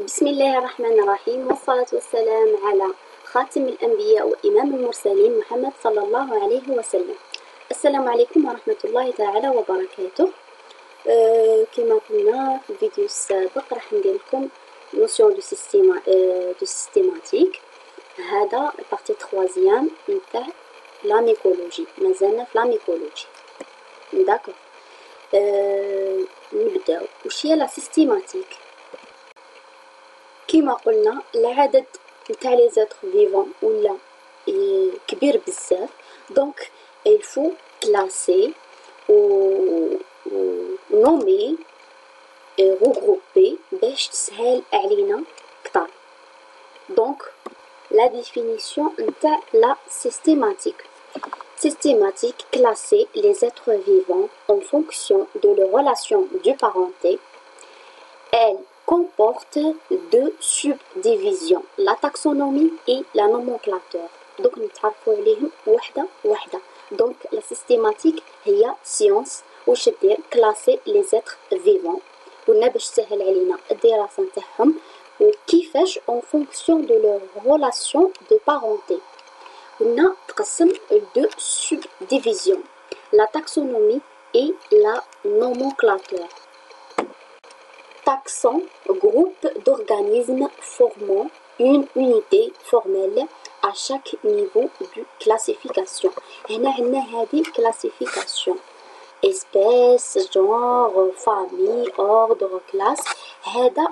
بسم الله الرحمن الرحيم، والصلاة والسلام على خاتم الأنبياء وإمام المرسلين محمد صلى الله عليه وسلم. السلام عليكم ورحمة الله تعالى وبركاته. كما قلنا في الفيديو السابق راح ندير لكم نوسيون دو سيستيماتيك. هذا البارتي تخوازيام نتاع لا ميكولوجي، مازلنا في لا ميكولوجي. داكوغ. نبداو. واش هي لا سيستيماتيك؟ كما قلنا العدد نتاع لي زيتر فيفون ولا كبير بزاف، دونك il faut classer و nommer regrouper باش تسهل علينا كتر. دونك la définition نتاع la systématique. Systématique, classer les êtres vivants en fonction de leur relation de parenté. Elle comporte deux subdivisions, la taxonomie et la nomenclature. Donc نتعرفوا عليهم وحده وحده. Donc la systématique هي science واش دير classer les êtres vivants. قلنا باش تسهل علينا الدراسة نتاعهم وكيفاش en fonction de leur relation de parenté. قلنا تقسم deux subdivisions, la taxonomie et la nomenclature. Taxon, groupe d'organismes formant une unité formelle à chaque niveau de classification. هنا عندنا هذه classification. espèce, genre, famille, ordre, classe. هذا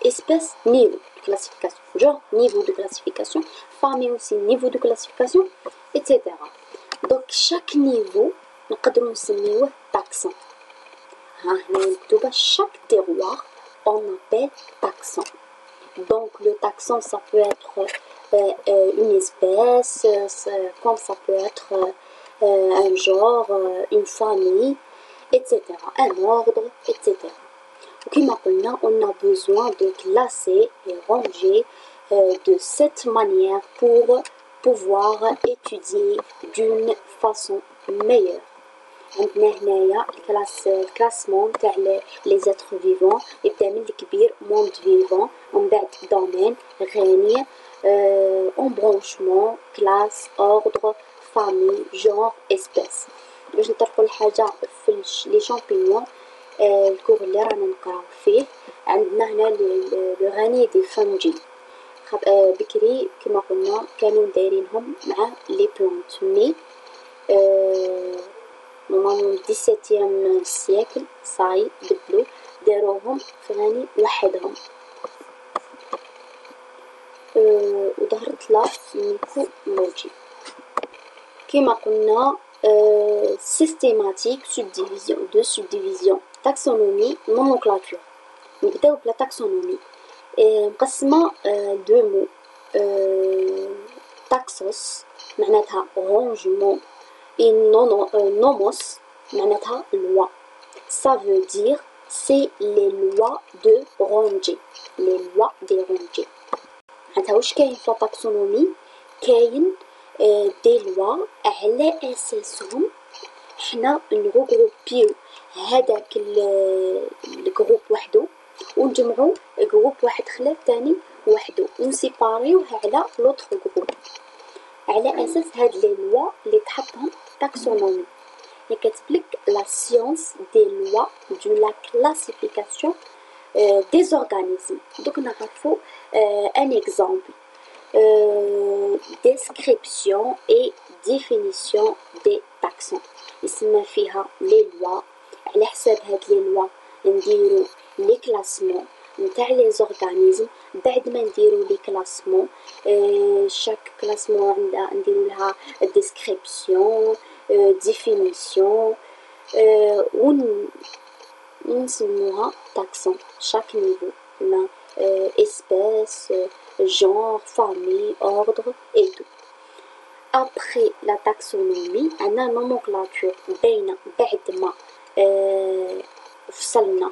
espèce, niveau de classification. Genre, niveau de classification. Famille aussi, niveau de classification, etc. Donc chaque niveau نقدروا نسميوه taxon. ها هنا مكتوبة chaque terroir on appelle taxon. Donc le taxon ça peut être une espèce, comme ça peut être un genre, une famille, etc. Un ordre, etc. Comme قلنا, on a besoin de classer et ranger de cette manière pour pouvoir étudier d'une façon meilleure. عندنا هنايا الكلاسمون تاع لي زيتر فيفون، يبدا من الكبير موند فيفون، ومن بعد دومين، غني، امبرونشمون، كلاس، اوردر، فامي، جونر، اسبيس. باش نطرقوا الحاجه في لي شامبينيون الكور اللي رانا نقراو فيه، عندنا هنا لو غني دي فونجي. بكري كما قلنا كانوا دايرينهم مع لي بلانت، مي normalement 17e siècle صاي بدلو داروهم في غني وحدهم. وظهرت لا ميكولوجي كما قلنا. systématique, subdivision, deux subdivisions, taxonomie, nomenclature. نبداو بلا taxonomie. مقسمة دو مو. taxos معناتها rangement et nomos معناتها loi. Ça veut dire c'est les lois de ranger, les lois de ranger. معناتها واش كاين في التاكسونومي؟ كاين دي لوا على اساسهم حنا نغروبيو هذاك الجروب وحده ونجمعو جروب واحد خلاف تاني وحده ونسيباريوه على لوطخ جروب على اساس هاد لي لوا اللي تحطهم taxonomie. Et qu'explique la science des lois de la classification des organismes. Donc, on a un exemple. Description et définition des taxons. يسمى فيها les lois. على حساب هاد les lois نديرو les classements نتاع les organismes. بعد ما نديرو لي كلاسمون chaque كلاسمون عندها نديرو لها description, définition, ونسموها taxon. chaque niveau on a espèce, genre, famille, ordre et tout. Après la taxonomie on a nomenclature. بين بعد ما فصلنا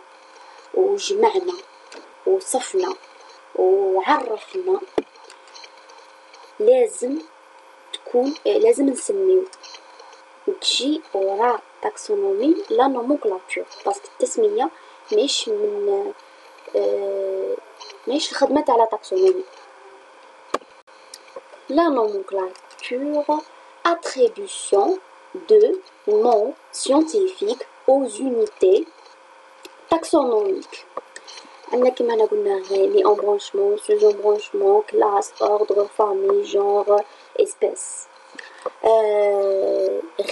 وجمعنا وصفنا وعرفنا لازم تكون لازم نسميو تجي ورا تاكسونومي لا نومنكلاتور، باسكو التسميه مش من ماشي خدمت على taxonomie. La nomenclature, attribution de noms scientifiques aux unités taxonomiques. عندنا كما قلنا les embranchements, sous-embranchements, classe, ordre, famille, genre, espèce.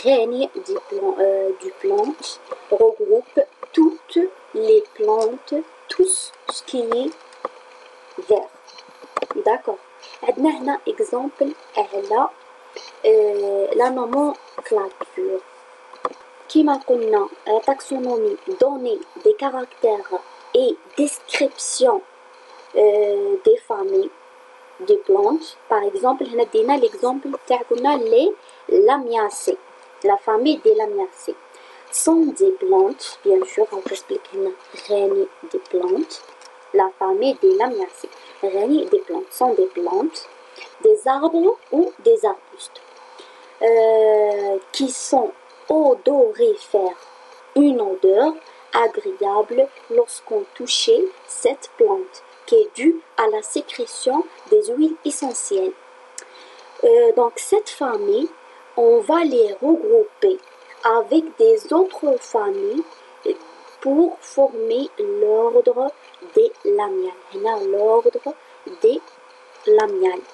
Règne du plante regroupe toutes les plantes, tout ce qui est vert. D'accord. عندنا هنا exemple على la nomenclature. كما قلنا taxonomie donner des caractères et description des familles de plantes. Par exemple, هنا دينا l'exemple تاع قلنا les lamiacées, la famille des lamiacées sont des plantes, bien sûr, on peut expliquer هنا règne des plantes, la famille des lamiacées. Règne des plantes sont des plantes, des arbres ou des arbustes qui sont odorifères, une odeur agréable lorsqu'on touchait cette plante qui est due à la sécrétion des huiles essentielles. Donc cette famille, on va les regrouper avec des autres familles pour former l'ordre des lamiales. هنا l'ordre des lamiales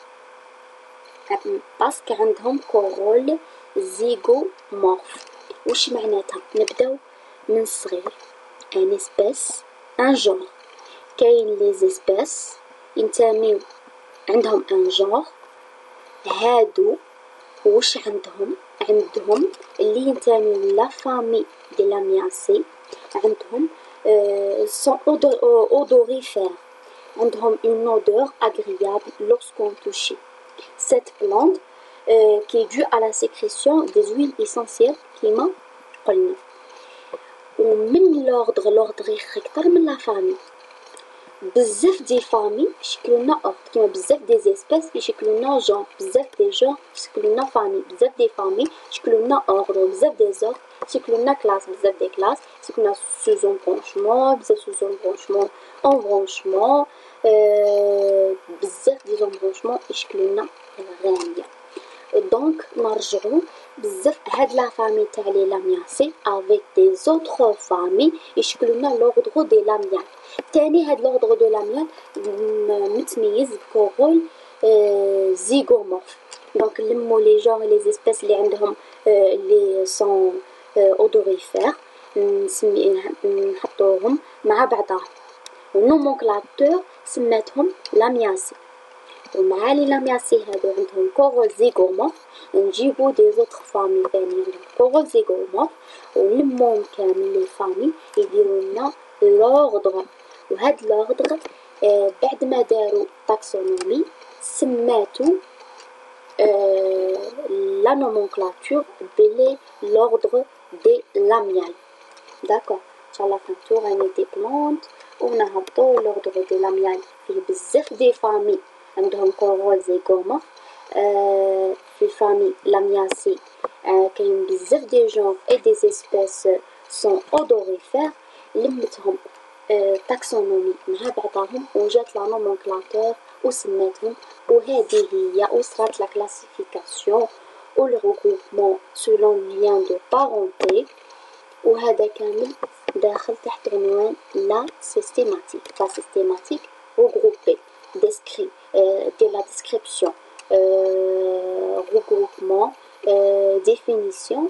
parce qu'عندهم corolle zygomorphe. وش معناتها؟ نبداو من الصغير ان اسبيس ان جونغ. كاين لي زيسبيس ينتميو عندهم ان جونغ، هادو وش عندهم اللي ينتميو لا فامي دي لامياسي عندهم sont odorifères, عندهم une odeur agréable lorsqu'on touche cette plante qui est due à la sécrétion des huiles essentielles كما قلنا. ومن l'ordre يختار من لا فامي بزاف دي فامي يشكلونا اوردر، كيما بزاف دي زيسبيس يشكلونا جون، بزاف دي جون يشكلونا فامي، بزاف دي فامي يشكلونا اوردر، بزاف دي زورد يشكلونا كلاس، بزاف دي كلاس يشكلونا سوزونبرونشمون، بزاف سوزونبرونشمون اونبرونشمون، بزاف دي زونبرونشمون يشكلونا غانية. دونك نرجعو بزاف هاد لا فامي تاع لي لامياسي افيك دي زوتر فامي يشكلونا لوردر دي لاميال. تاني هاد لوردر دو لاميال متميز بكورول زيغومورف. دونك نلمو لي جونغ لي زيسبيس اللي عندهم لي سون اودوريفير نحطوهم مع بعضهم، والنومونكلاتور سماتهم لامياسي. ومع لي لامياسي هادو عندهم كورول زيغومورف نجيبو دي زوتر فامي ثاني عندهم كورول زيغومورف ونلموهم كامل لي فامي يديرولنا لوردر. وهاد لوردر بعد ما دارو تاكسونومي سماتو لا نومونكلاتور بلي لوردر دي لاميال. داكور ان شاء الله فهمتو. غاني دي بلونت ونهبطو لوردر دي لاميال فيه بزاف دي فامي عندهم كورول زيغومورف. في فامي لامياسي كاين بزاف دي جونغ اي دي زيسبيس سون اودوريفير لمتهم تاكسونومي مع بعضهم وجات لا نومونكلاتور وسماتهم. وهذه هي وصلت لا كلاسيفيكاسيون و لو غروبمون سولون ليان دو بارونتي. وهذا كامل داخل تحت عنوان لا سيستيماتيك. لا سيستيماتيك regroupé descrit de la description regroupement définition.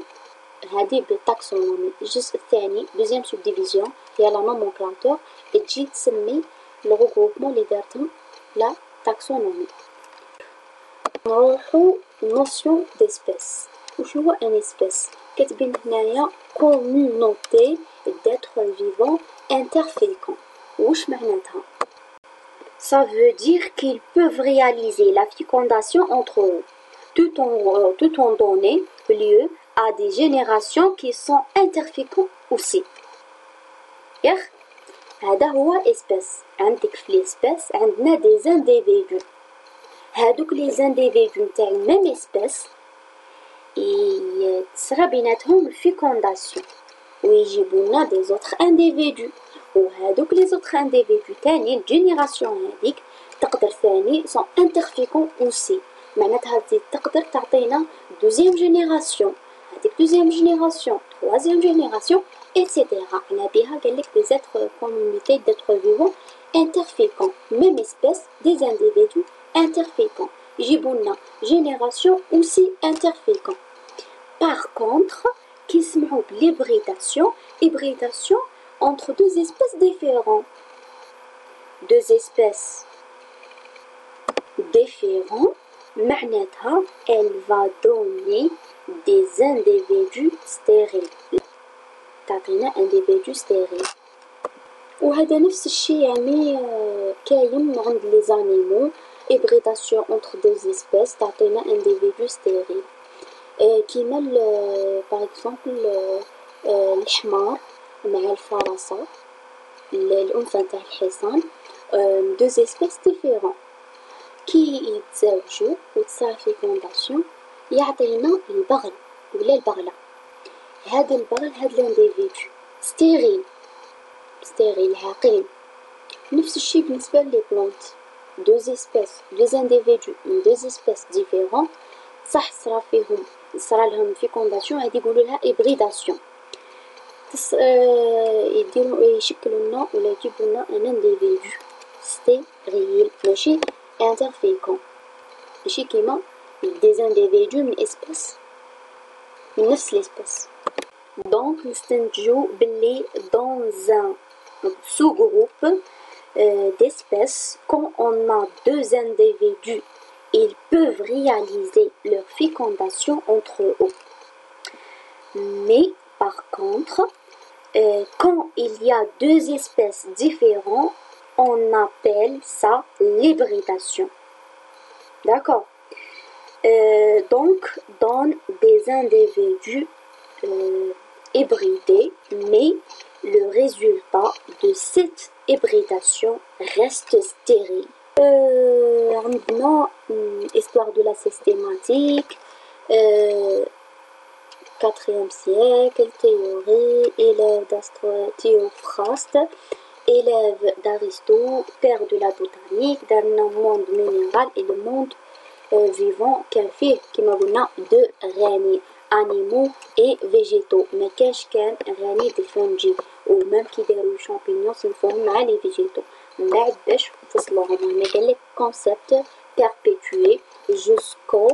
هذه بالتاكسونومي. الجزء الثاني دوزيام سوبديفيزيون هي لا نومونكلاتور تجي تسمي لو regroupement اللي دارتهم لا تاكسونومي. نروحو نوسيون ديسبيس. وش هو ان اسبيس؟ كاتبين هنايا communauté d'êtres vivants interféconds. وش معناتها؟ Ça veut dire qu'ils peuvent réaliser la fécondation entre eux, tout en donnant lieu à des générations qui sont interféconds aussi. هذا هو اسبيس. عندك في الاسبيس عندنا دي زانديفيدو. هادوك لي زانديفيدو نتاع الميم اسبيس يتصرى بيناتهم الفيكونداسيون ويجيبولنا دي زوتر انديفيدو وهادوك لي زوتر انديفيدو تاني الجينيراسيون هذيك تقدر ثاني سون انترفيكون اوسي، معناتها تزيد تقدر تعطينا دوزيام جينيراسيون، هذيك دوزيام جينيراسيون troisième génération etc. On a bien قالك des êtres communautés d'êtres vivants interféconds, même espèce des individus interféconds. يجيبولنا génération aussi interfécond. Par contre, qui se met l'hybridation, hybridation entre deux espèces différentes. Deux espèces différentes, معناتها elle va donner des individus stériles. تعطينا individu stérile. وهذا نفس الشيء يعني كاين عند لي زانيمو hybridation entre deux espèces تعطينا individu stérile. كيما باغ اكزومبل الحمار مع الفرسة الأنثى تاع الحصان دو اسبيس ديفيرون كي يتزاوجوا وتصير فيكونداسيون يعطينا البغل ولا البغلة. هذا البغل هذا الانديفيدو ستيريل عقيم. نفس الشيء بالنسبة لي بلونت دو اسبيس دو انديفيدو من دو اسبيس ديفيرون صح صرا لهم فيكونداسيون هذه يقولوا لها إبريداسيون. يديروا يشكلوا لنا ولا يجيبوا لنا ان انديفيدو ستيريل ماشي انترفيكون، ماشي كيما دي انديفيدو من اسبيس من نفس ليسبيس. دونك نستنتجو بلي دون ان sous-groupe d'espèces quand on a deux individus ils peuvent réaliser leur fécondation entre eux. Mais par contre, quand il y a deux espèces différentes, on appelle ça l'hybridation. D'accord. Donc, donne des individus hybridés, mais le résultat de cette hybridation reste stérile. عندنا histoire de la systématique, 4e siècle, théorie, élève d'Théophraste, élève d'Aristote, père de la botanique, dans le monde minéral et le monde vivant كان فيه كما قلنا deux règnes animaux et végétaux. ما كانش كان غني دي فونجي ومام كي داروا شامبينيون صنفوهم مع لي فيجيتو من بعد باش فصلوهم. هنا قالك concept perpétué jusqu'au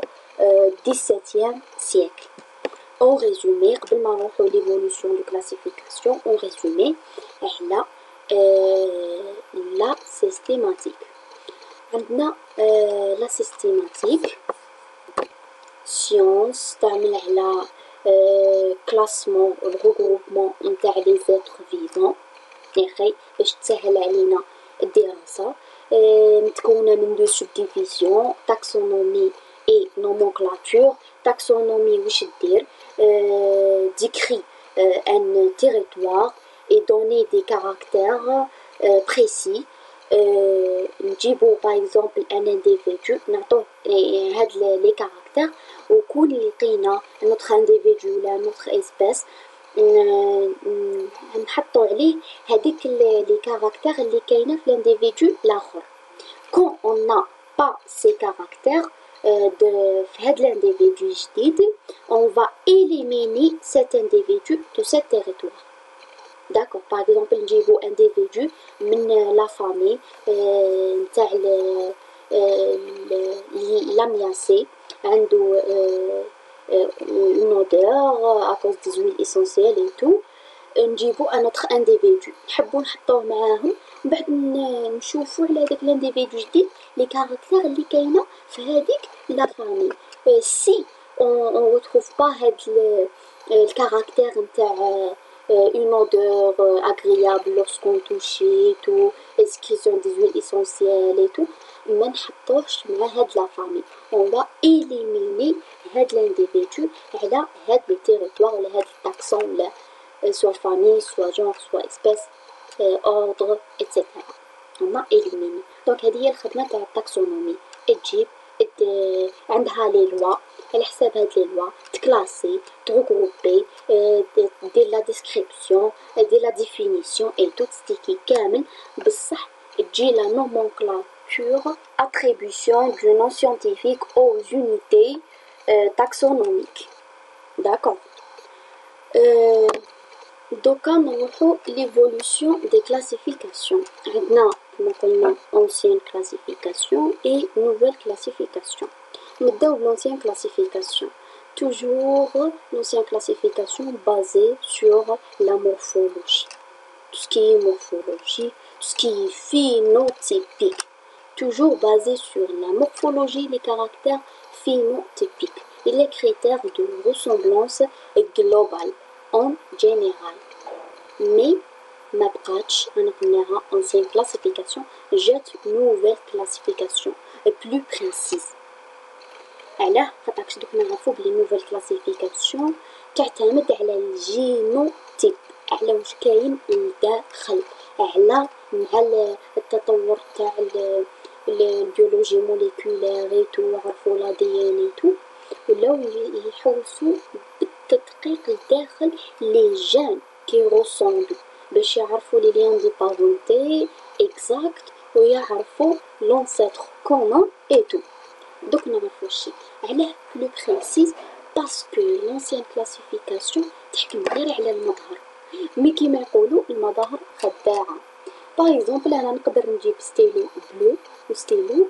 17e siècle. En résumé قبل ما نروحو l'évolution de classification en résumé احنا la systématique. عندنا لا سيستيماتيك سيونس تعمل على كلاسمون والغروبمون نتاع لي زيتر فيفون ياخي باش تسهل علينا الدراسة. متكونة من دو سوب ديفيزيون تاكسونومي اي نومونكلاتور. تاكسونومي واش دير ديكري ان تيريتوار اي دوني دي كاركتير بريسي. نجيبو باغ اكزومبل ان انديفيدو نعطوه هاد لي كاركتير وكون لقينا نوتر انديفيدو ولا نوتر اسبيس نحطو عليه هذيك لي كاركتير اللي كاينه في الانديفيدو الاخر. كون اون نا با سي كاركتير في هاد الانديفيدو جديد on va éliminer cet individu de cet territoire. D'accord, par exemple نجيبو individu من لا فامي نتاع لامياسي عنده une odeur à cause des huiles essentielles et tout. نجيبو ان autre individu نحبو نحطوه معاهم من بعد نشوفو على هذاك الانديفيدو جديد لي كاركتير اللي كاينه في هذيك لا فامي. سي on retrouve pas هاد الكاركتير نتاع une odeur agréable lorsqu'on touche et tout, est-ce qu'ils ont des huiles essentielles et tout, ما نحطوش مع هاد لا فامي. on va éliminer هاد l'individu على هاد لي تيريتوار ولا هاد التاكسون ولا soit famille soit genre soit espèce ordre etc. on a éliminé. donc هذه هي الخدمة تاع التاكسونومي تجيب عندها لي لوا، على حساب هاد لي لوا تكلاسي تغروبي، دير لا ديسكريبسيون، دير لا ديفينيسيون اي توتستيكي كامل بصح تجي لا nomenclature attribution du nom scientifique aux unités taxonomiques. D'accord. دوكا نروحو l'évolution des classifications. عندنا كما قلنا ancienne classification et nouvelle classification. نبداو l'ancienne classification. Toujours l'ancienne classification basée sur la morphologie. Tout ce qui est morphologie, tout ce qui est phénotypique. Toujours basé sur la morphologie, les caractères phénotypiques et les critères de ressemblance globale en général. Mais ما بقاتش انا قلناها ancienne classification جات nouvelle classification plus précise. علاه خاطرش دوك نعرفو بلي نوفيل كلاسيفيكاسيون تعتمد على الجينوتيب، على واش كاين لداخل، على مع التطور تاع البيولوجي موليكولير اي تو، عرفوا لا دي ان اي تو، ولاو يحوسوا بالتدقيق لداخل لي جان كي روسوندو باش يعرفوا لي ليان دي بارونتي اكزاكت ويعرفوا لونسيتر كومون اي تو. دوك نعرفو الشي علاه بلو بريسيز باسكو لونسيان كلاسيفيكاسيون تحكم غير على المظهر، مي كيما يقولوا المظاهر خداعه. باغ اكزومبل انا نقدر نجيب ستيلو بلو وستيلو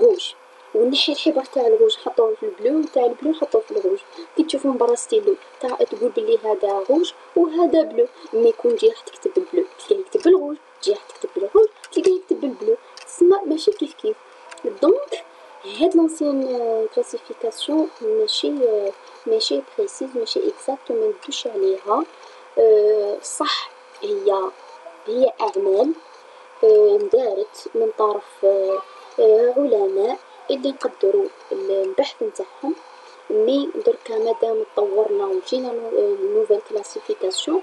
روج ونحي الحبر تاع الروج نحطوه في البلو وتاع البلو نحطوه في الروج، كي تشوفو من برا ستيلو تقول بلي هذا روج وهذا بلو، مي كون تجي راح تكتب بلو تلقاه يكتب بالروج، تجي راح تكتب بالروج تلقاه يكتب بالبلو، تسمى ماشي كيف كيف. دونك هاد لونسيان كلاسيفيكاسيون ماشي بريسيز، ماشي اكزاكت، مندوش عليها. صح هي اعمال دارت من طرف علماء اللي نقدروا البحث نتاعهم، مي دركا مادام تطورنا وجينا نوفيل كلاسيفيكاسيون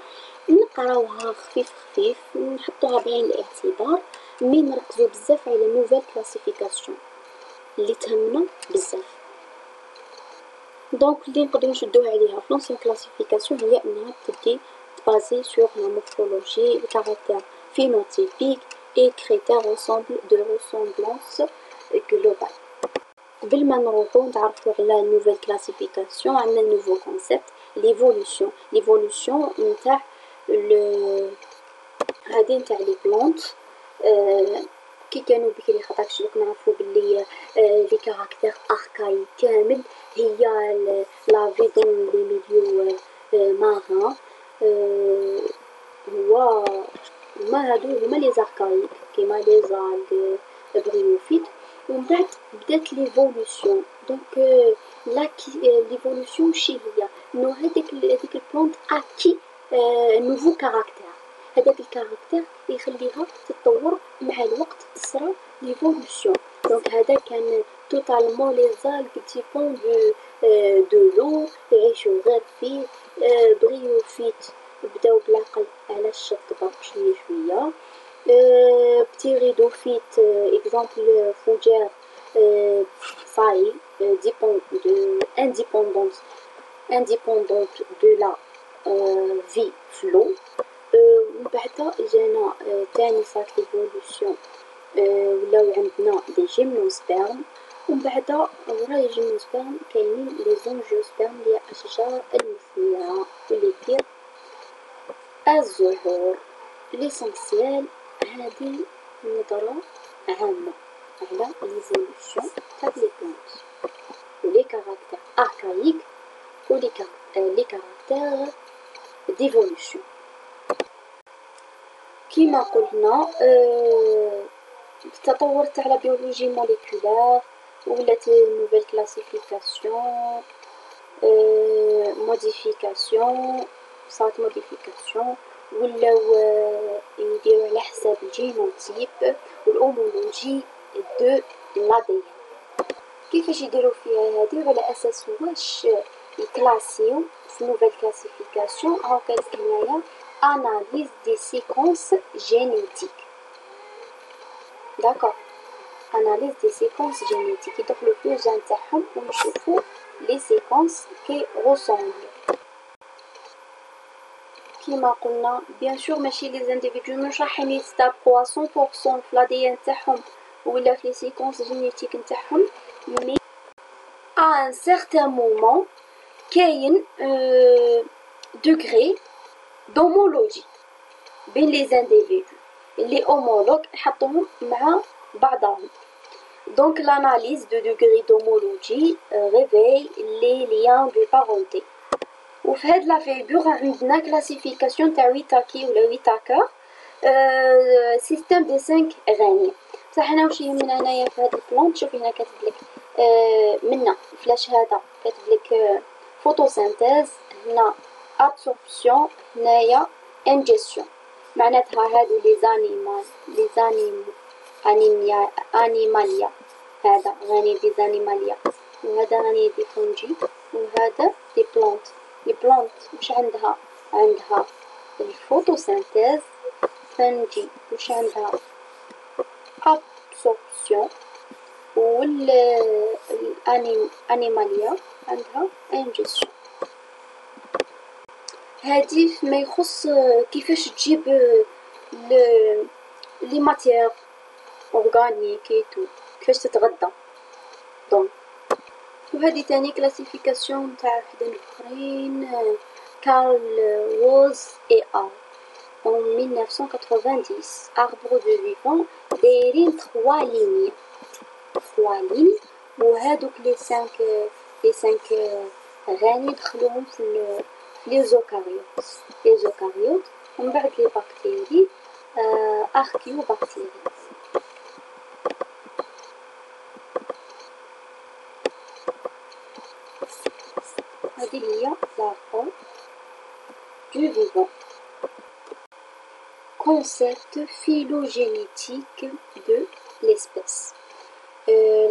نقراوها خفيف خفيف نحطوها بعين الاعتبار، مي نركزو بزاف على نوفيل كلاسيفيكاسيون اللي تهمنا بزاف. دونك اللي نقدروا نشدوها عليها في لونسيان كلاسيفيكاسيون هي انها تبدي تبازي سور لا مورفولوجي، لي كاركتير phénotypique et critères de ressemblance globale. قبل ما نروحو نتعرفو على نوفيل كلاسيفيكاسيون عندنا نوفو كونسيبت ليفولوسيون نتاع هادي نتاع لي بلونت. كي كانوا بكري خاطرش دوك نعرفو بلي لي كاركتير اركايك كامل هي لا في دون لي ميليو مارين، هو هما هادو هما لي زاركايك كيما لي زالغ بريوفيت. ومن بعد بدات ليفولوسيون. دونك ليفولوسيون شي هي انه هذيك البلونت اكي نوفو كاركتير، هذاك الكاركتير يخليها تتطور مع الوقت، تصرى ليفولوسيون. دونك هذا كان توتالمون لي زالغ ديبون دو لو يعيشو غير فيه. بريوفيت بداو بالعقل على الشط برك شويه شويه. بتيريدوفيت اكزامبل فوجير صاي ديبون دو indépendante de la vie flow. ومن بعد جانا تاني صارت ليفولوسيون ولاو عندنا دي جيمنوسبيرم، ومن بعد وراي جيمنوسبيرم كاينين لي زونجيوسبيرم اللي اشجار المثمرة واللي دير الزهور. ليسونسيال هذه نظرة عامة على ليفولوسيون تاع لي بلانت ولي كاركتير اركايك ولي كاركتير ديفولوسيون. كيما قلنا التطور تاع لا بيولوجي موليكولير ولات نوفيل كلاسيفيكاسيون موديفيكاسيون، صارت موديفيكاسيون ولاو يديروا على حساب الجينوتيب والأومولوجي دو لادين. كيفاش يديروا فيها هذه؟ على اساس واش يكلاسيو في نوفيل كلاسيفيكاسيون هاو كانت هنايا اناليز دي سيكونس جينيتيك. داكور analyse des séquences génétiques يدخلوا في الجين تاعهم ونشوفوا les séquences qui ressemblent كيما قلنا bien sûr ماشي les individus مش راحين يستابقوا 100% في l'ADN تاعهم ولا في les séquences génétiques نتاعهم mais à un certain moment كاين degré d'homologie بين les individus اللي homologues نحطوهم مع بعضهم. Donc l'analyse de degré d'homologie révèle les liens de parenté. وفي هاد لا فيغور عندنا كلاسيفيكاسيون تاع ويتاكي ولا ويتاكر سيستم دي 5 غانية. بصح حنا واش يهمنا هنايا في هاد البلان تشوفي هنا كاتب لك منا فلاش هذا كاتب لك فوتوسينثيز هنا ابسوربسيون هنايا انجيسيون معناتها هادو لي انيماليا هذا غني دي زانيماليا وهذا غني دي فونجي وهذا دي بلانت. لي بلانت واش عندها الفوتوسينثيز فنجي واش عندها ابسوربسيون والانيماليا عندها انجيسيون. هادي فيما يخص كيفاش تجيب لي ماتيير اورغانيك ايتو كيفاش تتغذى. دونك وهذه تاني كلاسيفيكاسيون تاع وحدين اخرين كارل روز اي en 1990 arbre de vivant دايرين 3 lignes وهادوك لي 5 غاني دخلوهم في لي زوكاريوت ومن بعد لي بكتيري اركيوبكتيري. هذه هي l'arbre du vivant. Concept phylogénétique de l'espèce.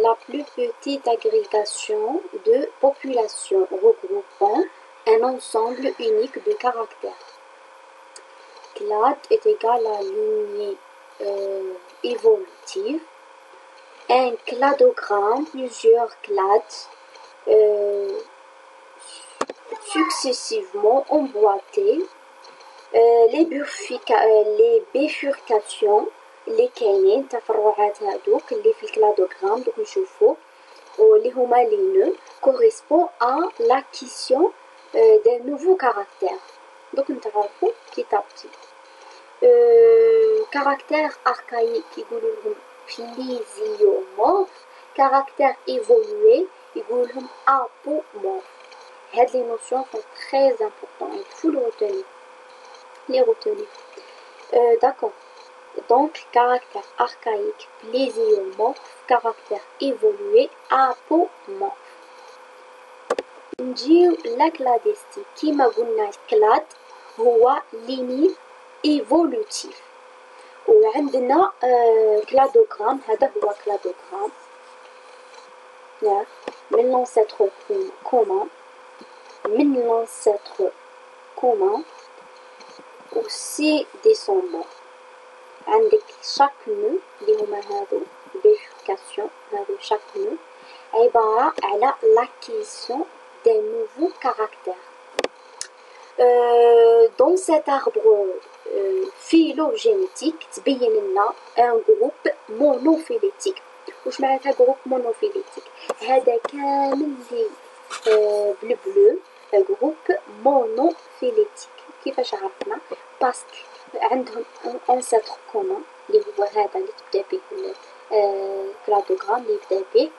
La plus petite agrégation de population regroupant un ensemble unique de caractères. Clade est égal à lignée évolutive. Un cladogramme, plusieurs clades successivement emboîtés. Les bifurcations اللي كاينين تفرعات هادوك اللي في الكلادوغرام دوك نشوفو واللي هما لينو correspond à l'acquisition d'un nouveau caractère. دوك نتعرفو كيتا بتي caractère archaïque يقولوا لهم plesiomorphe caractère évolué يقولوا لهم apomorphe. هاد لي نوسيون sont très importantes il faut les retenir. D'accord. Donc, caractère archaïque, plésiomorphe, caractère évolué, apomorphe. نجيو لكلاديستي كيما قلنا الكلاد هو ليني ايفولوتيف وعندنا كلادوغرام هذا هو كلادوغرام من l'ancêtre commun و سي descendants. عندك chaque nœud اللي هما هادو bifurcation هادو chaque nœud عبارة على l'acquisition d'un nouveau caractère. Dans cet arbre phylogénétique تبين لنا un groupe monophylétique. واش معناتها جروب مونوفيليتيك؟ هذا كامل لي بلو جروب مونوفيليتيك. كيفاش عرفنا؟ باسكو عندهم انسيتر كومون اللي هو هذا اللي تبدا به الكلادوغرام اللي يبدا به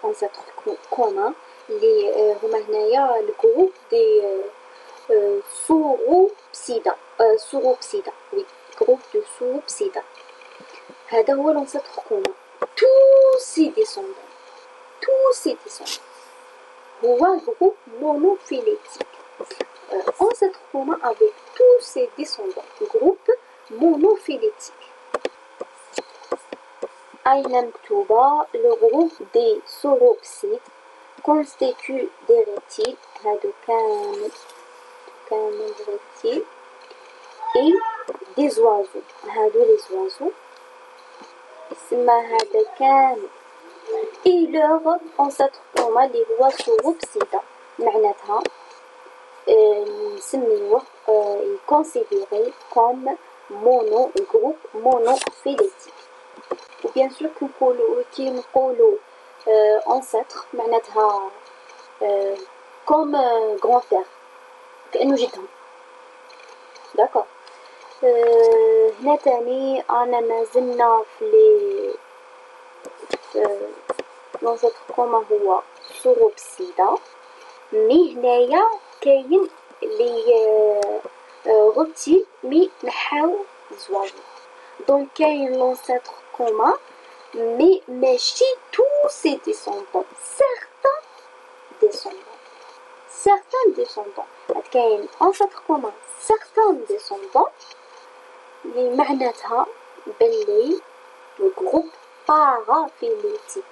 انسيتر كومون اللي هما هنايا الجروب دي سوروبسيدا وي جروب دو سوروبسيدا. هذا هو الانسيتر كومون. tous ces descendants هو groupe monophylétique. Ancêtre commun avec tous ces descendants groupe monophylétique. أين مكتوبة le groupe des sauropsides constitue des reptiles هادو كامل reptiles et des oiseaux هادو les oiseaux يسمى هذا كامل. et leur ancêtre commun اللي هو sauropsida معناتها نسميوه considéré comme groupe monophylétique. ou bien sûr كي نقولوا ancêtre معناتها comme grand frère كأنه جدهم. d'accord. هنا تاني أنا ما زلنا في l'ancêtre commun هو sauropsida. مي هنايا كاين لي reptiles مي نحاو زواجو. دونك كاين l'ancêtre commun مي ماشي tous ses descendants. certains descendants كاين ancêtre commun certains descendants اللي معناتها بلي الجروب paraphylétique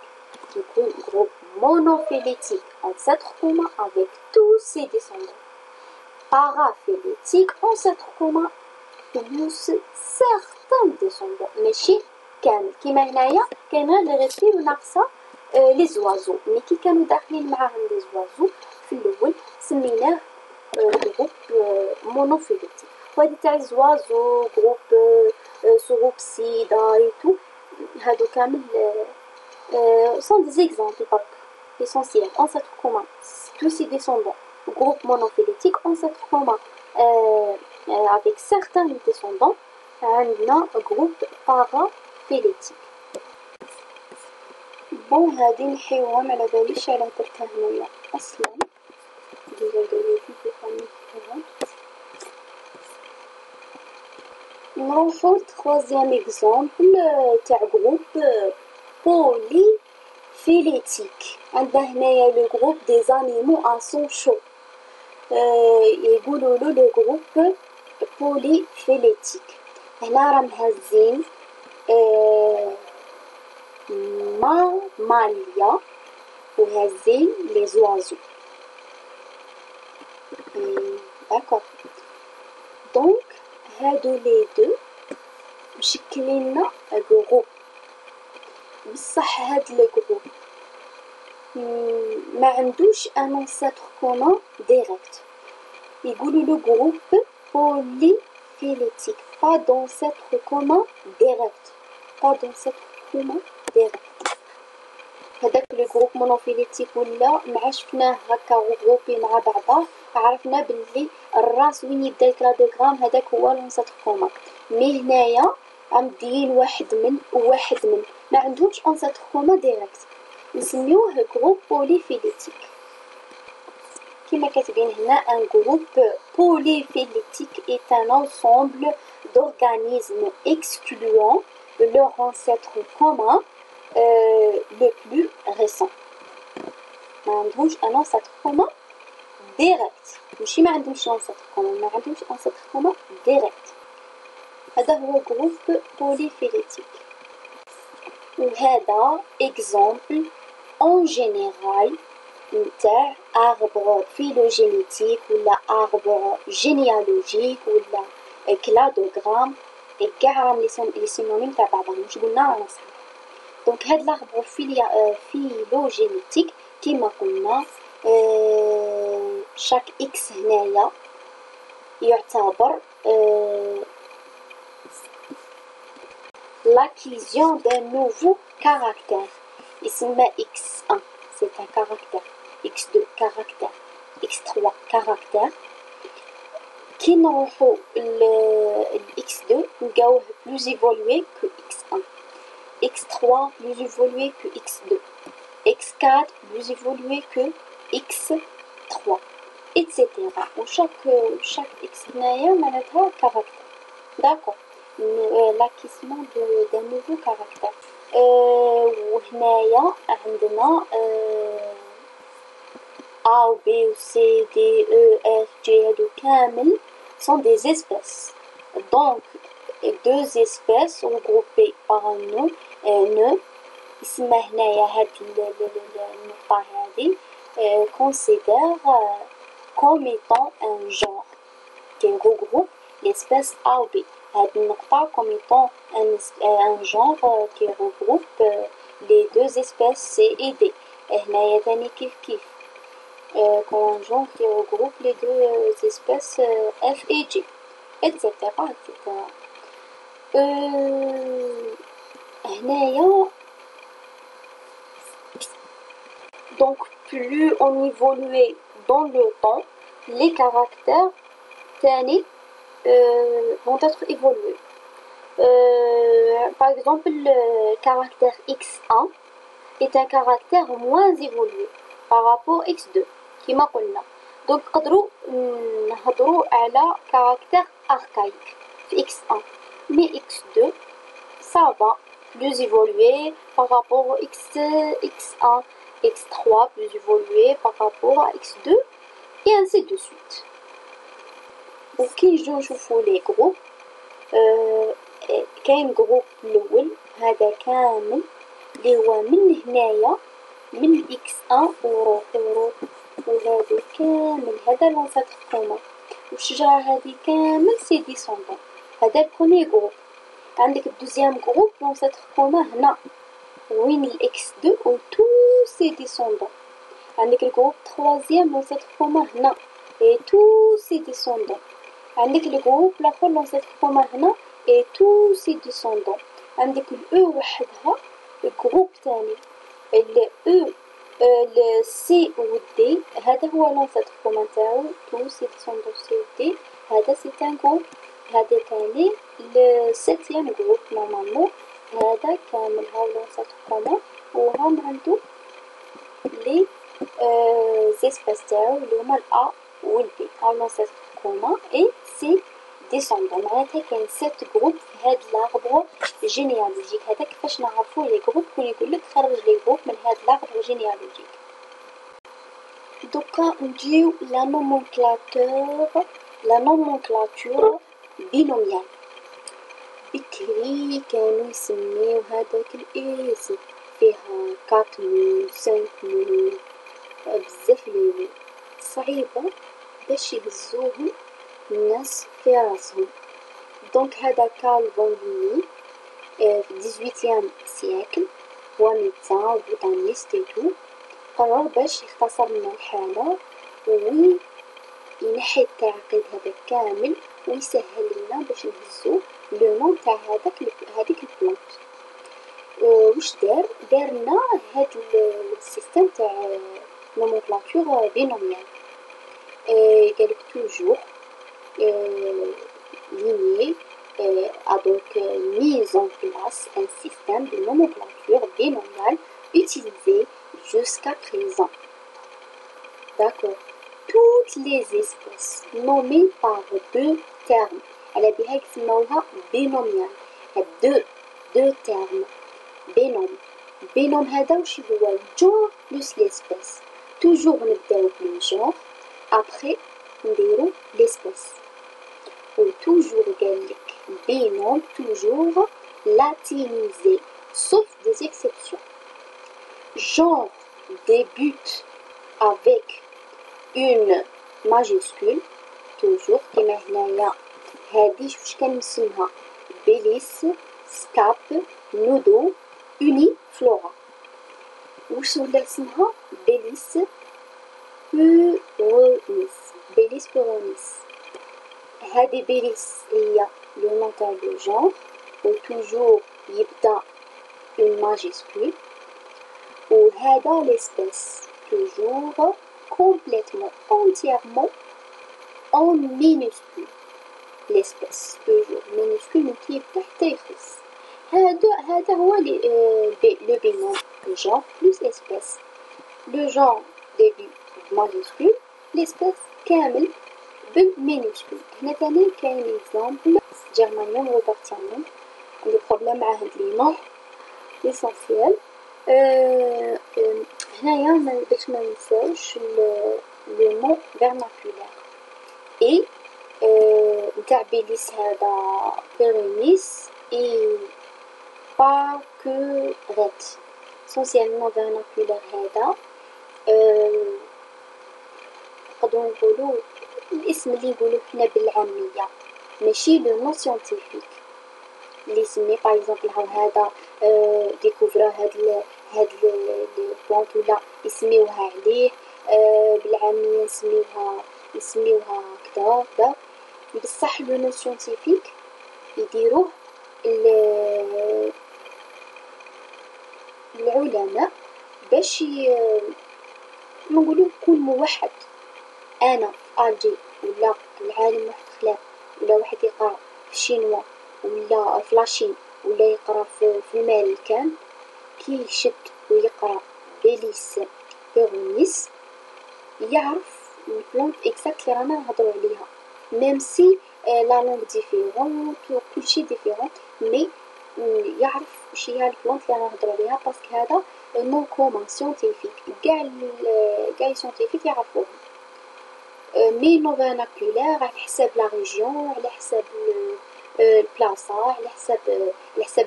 يكون جروب monophylétique ancêtre commun avec tous ses descendants. paraphylétique ancêtre commun plus certains descendants ماشي كامل. كيما هنايا كاين غير لي ريبتيل وناقصه لي زوازو. مي كي كانوا داخلين معاهم لي زوازو في الاول سميناه جروب مونوفيليتيك. وهذه تاع زوازو جروب سوروبسيدا اي تو هادو كامل sont des exemples برك essentiels. ancêtre commun tous ses descendants. groupe monophylétique ancêtre commun avec certains descendants. عندنا groupe paraphylétique. بون هادي نحيوها ما على باليش على درتها هنايا اصلا. نروحو لتخوازيام اكزومبل تاع جروب polyphylétique. عندنا هنايا لو جروب دي زانيمو ان سون شو يقولوا له لو جروب polyphylétique. هنا راهم هازين ماماليا وهازين لي زوازو. داكور. دونك هادو لي دو مشكلين لنا جروب. بصح هاد لو جروب ما عندوش ان انسيتر كومون ديريكت. يقولوا له جروب polyphylétique. pas d'ancêtre commun direct. هذاك لو جروب مونوفيليتيك ولا مع شفناه هكا غروبي مع بعضه عرفنا باللي الراس وين يبدا الكلادوغرام هذاك هو لونسيتر كومون. مي هنايا عامدين واحد من وواحد من ما عندهمش انسيتر كومون ديريكت نسميوه جروب بوليفيليتيك. كما كاتبين هنا ان جروب polyphylétique est un ensemble d'organismes excluant leur ancêtre commun le plus récent. ما عندهمش un ancêtre commun direct. ماشي ما عندهمش ancêtre commun، ما عندهمش ancêtre commun direct. هذا هو جروب polyphylétique. وهذا exemple en général نتاع arbre phylogénétique ولا arbre généalogique ولا cladogramme. كاع راهم لي سينونيم تاع بعضهم واش قلنا رانا صح. دونك هاد l'arbre phylogénétique كيما قلنا شاك اكس هنايا يعتبر l'acquisition d'un nouveau caractère يسمى x1 c'est un caractère, x2 caractère, x3 caractère. كي نروحو x2 نلقاوه plus évolué que x1, x3 plus évolué que x2, x4 plus évolué que x3, etc. وشاك x هنايا معناتها caractère. d'accord. l'acquisition d'un nouveau caractère. وهنايا عندنا A ou B ou C, D, E, F, G هادو كامل sont des espèces. donc deux espèces regroupées par un nœud يسمى هنايا هاد النقطة هادي considère comme étant un genre qui regroupe l'espèce A ou B. هاد النقطة comme étant un genre qui regroupe les deux espèces C et D. هنايا تاني كيف comme un genre qui regroupe les deux espèces F et G, etc. etc. هنايا donc plus on évoluait dans le temps, les caractères تاني vont être évolués. Par exemple, le caractère x1 est un caractère moins évolué par rapport à x2 كما قلنا. Donc نقدروا نهضروا على caractère archaïque في x1 mais x2 ça va plus évolué par rapport au x1 x3 plus évolué par rapport à x2 et ainsi de suite. وكي نجيو نشوفو لي جروب كاين جروب الاول هذا كامل اللي هو من هنايا من x1 وروح وهذا كامل هذا لونسيتر كومان والشجرة هذه كامل سي ديسوندون. هذا البروميي جروب. عندك الدوزيام جروب لونسيتر كومان هنا وين الاكس 2 و تو سي ديسوندون. عندك الجروب تخوازيام لونسيتر كومان هنا et tous ses descendants. عندك الجروب الاخر لونسيتر كومان هنا et tous ses descendants. عندك الاو وحدها الجروب تاني الاو السي والدي هذا هو لونسيتر كومان تاعو tous ses descendants سي ودي. هذا سي ان جروب. هذا تاني السيتيام جروب نورمالمون. هذا كامل هاو لونسيتر كومان وهم عندو لي زيسباس تاعو اللي هما الأ والبي هاو لونسيتر كومان اي سي ديسوندون. معناتها كاين 7 جروب في هاد لاربر جينيالوجيك. هذا كيفاش نعرفو لي جروب كون يقولك خرج لي جروب من هاد لاربر جينيالوجيك. دوكا نجيو لا نومونكلاتور بينوميال. بكري كانوا يسميو هذاك الاسم فيها 4 مو 5 مو بزاف لي صعيبة باش يهزوهم الناس في راسهم. دونك هذا كارل فون في 18 سيكل هو ميدسان و بوتانيست تو قرر باش يختصر لنا الحالة وينحي التعقيد هذا كامل ويسهل لنا باش نهزو لو نون تاع هذيك البلانت. واش دار لنا هاد السيستم تاع نومونكلاتور بينوميال. قالك توجور lignée a donc mis en place un système de nomenclature binomiale utilisé jusqu'à présent. D'accord. Toutes les espèces nommées par deux termes. على بها يسموها بينوميال. deux termes. بينوم هذا وش هو الجور بلس ليسبيس. توجور نبداو بالجور après نديرو ليسبيس. ou toujours gallic, binôme toujours latinisé, sauf des exceptions. Genre débute avec une majuscule, toujours كما هنايا هادي واش كنسميها بيليس سكاب نودو اوني فلورا. واش ولا اسمها بيليس بيرونيس. هذه بيليس هي لو نون تاع لو جونر و توجور يبدا اون ماجيسكول. وهذا ليسبيس توجور كومبليتمون اونتييرمون اون مينوسكول. ليسبيس توجور مينوسكول من كي يبدا حتى يخلص. هذا هو لو بينوم جونر بلس اسبيس. لو جونر ديبي بماجيسكول ليسبيس كامل بالمينوسكول. هنا تاني كاين اكزامبل جيرمانيوم روبرتيانوم. عندي بروبليم مع هاد لي نون ليسونسيال. هنايا باش ما ننساوش لو مون فيرناكولير اي نتاع بيليس هذا بيرونيس اي باكوريت. اسونسيالمون فيرناكولير هذا نقدرو نقولو الاسم اللي نقولو حنا بالعامية ماشي لو نو سيانتيفيك اللي يسمي باغ اكزومبل هذا ديكوفرا هاد البلانت ولا يسميوها عليه بالعامية نسميوها كدا بصح لو نو سيانتيفيك يديروه العلماء باش نقولوا يكون موحد. انا في الجي ولا العالم واحد خلاف ولا واحد يقرا في الشينوا ولا في لاشين ولا يقرا في الامريكان كي يشد ويقرا بيليس بيرونيس يعرف البلانت اكزاكت اللي رانا نهضروا عليها ميم سي لا لونغ ديفيرونت وكلشي ديفيرونت مي يعرف واش هي البلانت اللي رانا نهضروا عليها باسكو هذا نون كومون سيانتيفيك كاع سيانتيفيك يعرفوه. مي نو فيرناكولير على حساب لا ريجيون على حساب البلاصه على حساب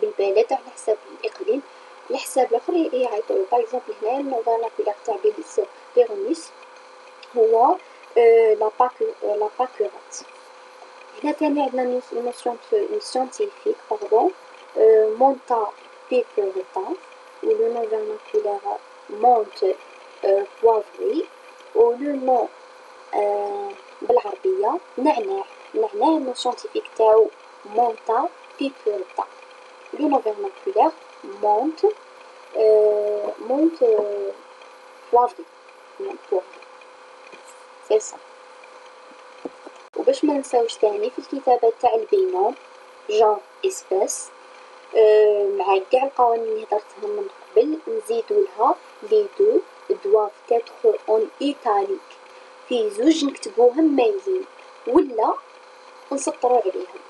البلد على حساب الاقليم على حساب الاخر يعيطوا باغ اكزومبل هنايا نو فيرناكولير تاع بيليس بيرونيس هو لا باكورات. هنا تاني عندنا نوسيون سيانتيفيك مونتا بيبورتا و لو نو فيرناكولير مونت بوافري و لو نو بالعربية نعناع نو سيانتيفيك تاعو مونتا بيبورتا لو نو فيرناكولير مونت بوافري سي سا. وباش ما نساوش تاني في الكتابات تاع البينوم جون اسباس مع كاع القوانين اللي هدرتهم من قبل نزيدو لها لي دو دواف تاتر اون ايطاليك في زوج نكتبوهم مايلين ولا نسطرو عليهم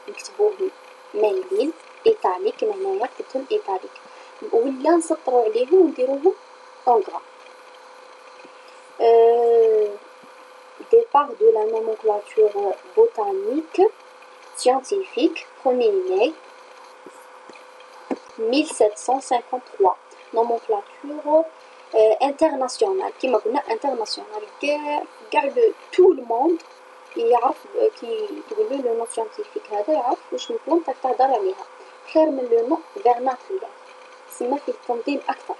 نكتبوهم مايلين ايطاليك هنايا كتبتهم ايطاليك ولا نسطرو عليهم ونديروهم اونغرا. Départ de la nomenclature botanique scientifique 1er mai 1753 nomenclature internationale كما قلنا internationale كاع tout le monde يعرف كي تقولوا لو نو سيانتيفيك هذا يعرف واش البلانت تهضر عليها خير من لو نو فيرناكولير تسمى فيه التنظيم اكثر.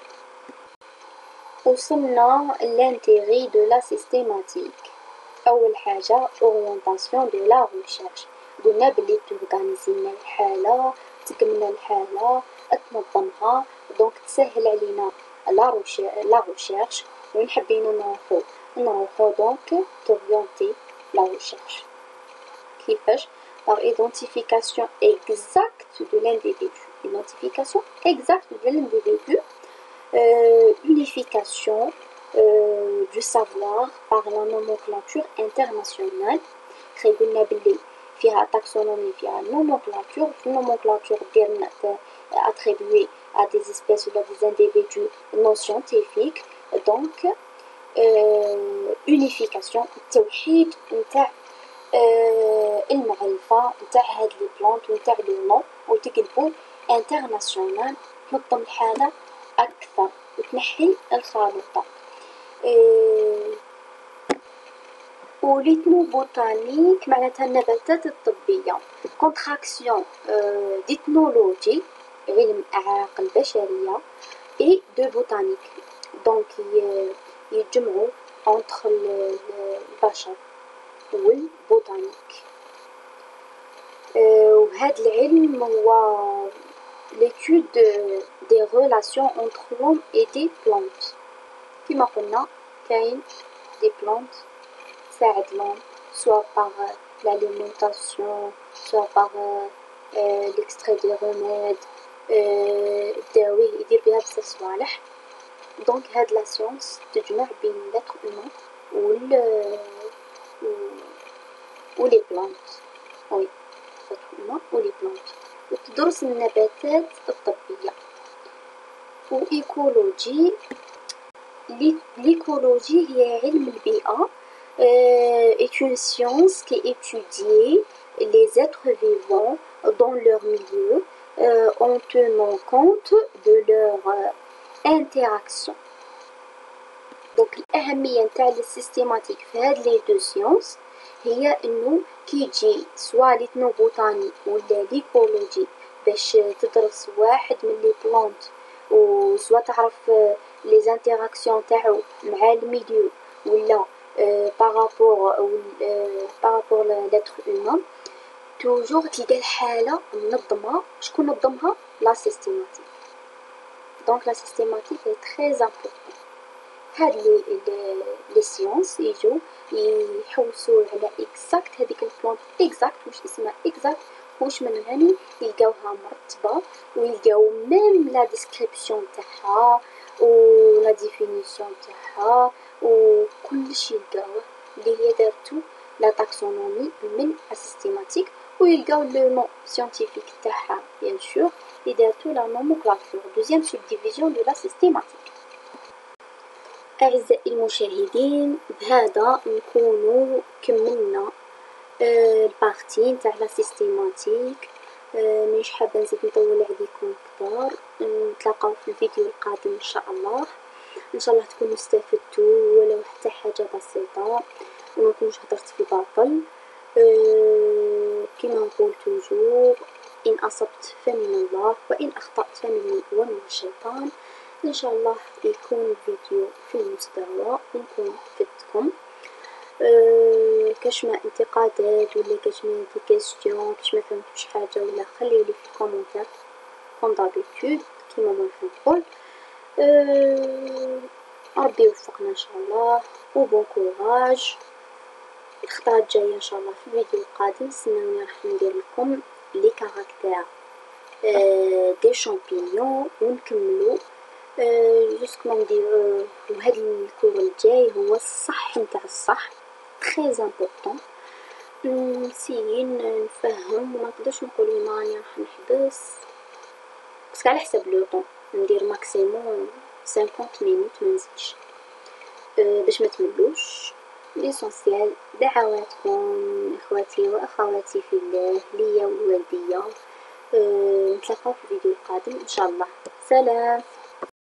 وصلنا لانتيغي دو لا سيستيماتيك. أول حاجة أورينتاسيون دو لا ريشيرش قلنا بلي تورغانيزينا الحالة تكملنا الحالة تنظمها دونك تسهل علينا لا ريشيرش وين حبينا نروحو دونك توريونتي لا ريشيرش كيفاش par identification exacte de l'individu identification exacte de l'individu unification du savoir par la nomenclature internationale. قلنا بلي فيها taxonomie فيها nomenclature في nomenclature ديالنا attribuée à des espèces ou à des individus non scientifiques donc unification التوحيد نتاع المعرفة نتاع هاد لي بلانت ونتاع لو نو وتقلبو انترناسيونال تنظم الحالة أكثر وتنحي الخلطة. وليتمو بوتانيك معناتها النباتات الطبية كونتراكسيون ديتنولوجي علم أعراق البشرية اي دو بوتانيك دونك يجمعوا entre البشر والبوتانيك. وهذا العلم هو l'étude des relations entre l'homme et des plantes كما قلنا كاين des plantes تساعد l'homme soit par l'alimentation soit par l'extrait des remèdes الدواوي يدير بها بزاف صوالح دونك هاد لا سيونس تجمع بين l'être humain و les plantes oui l'être humain و les plantes وتدرس النباتات الطبية. وإيكولوجي l'écologie هي علم البيئة est une science qui étudie les êtres vivants dans leur milieu en tenant compte de leur interaction. donc الأهمية نتاع السيستيماتيك في هاد لي دو سيونس هي انه كي تجي سوا ليتنو بوتاني ولا ليكولوجي باش تدرس واحد من لي بلونت وسوا تعرف لي زانتيراكسيون تاعو مع الميليو ولا بارابور لاتر هومان، توجور تلقى الحالة منظمة. شكون نظمها؟ لا سيستيماتيك. دونك لا سيستيماتيك هي تري امبورطون. هاد لي سيونس يجو يحوسوا على اكزاكت هذيك البلونت اكزاكت واش اسمها اكزاكت واش من غني، يلقاوها مرتبه ويلقاو ميم لا ديسكريبسيون تاعها و لا ديفينيسيون تاعها وكلشي يلقاوه اللي هي دارتو لا تاكسونومي من السيستيماتيك، ويلقاو لو نون سيانتيفيك تاعها بيان سور اللي دارتو لا نوموكلاتور دوزيام سوب ديفيزيون دو لا سيستيماتيك. أعزائي المشاهدين، بهذا نكونوا كملنا البارتي نتاع لا سيستيماتيك. مش حابة نزيد نطول عليكم كتار. نتلاقاو في الفيديو القادم ان شاء الله. ان شاء الله تكونوا استفدتوا ولو حتى حاجة بسيطة وما نكونش هدرت في باطل. كما نقول توجور إن أصبت فمن الله وإن أخطأت فمن ومن الشيطان. إن شاء الله يكون الفيديو في المستوى ونكون فدتكم. كاش ما انتقادات ولا كاش ما دي كاستيون كاش ما فهمتوش حاجة ولا خليولي في الكومنتار كوم دابيتود كيما ما نقول. ربي يوفقنا ان شاء الله وبون كوراج. الخطرة الجاية ان شاء الله في الفيديو القادم استناوني راح ندير لكم لي كاركتير دي شامبينيون ونكملو جوسكو ندير. وهاد الكور الجاي هو الصح نتاع الصح تري امبورطون. نسيين نفهم وما نقدرش نقول ماني راح نحبس بس على حسب لو طون ندير ماكسيموم 50 مينوت ما نزيدش باش ما تملوش. ليسونسيال دعواتكم اخواتي واخواتي في الله ليا والوالديه. نتلاقاو في الفيديو القادم ان شاء الله. سلام.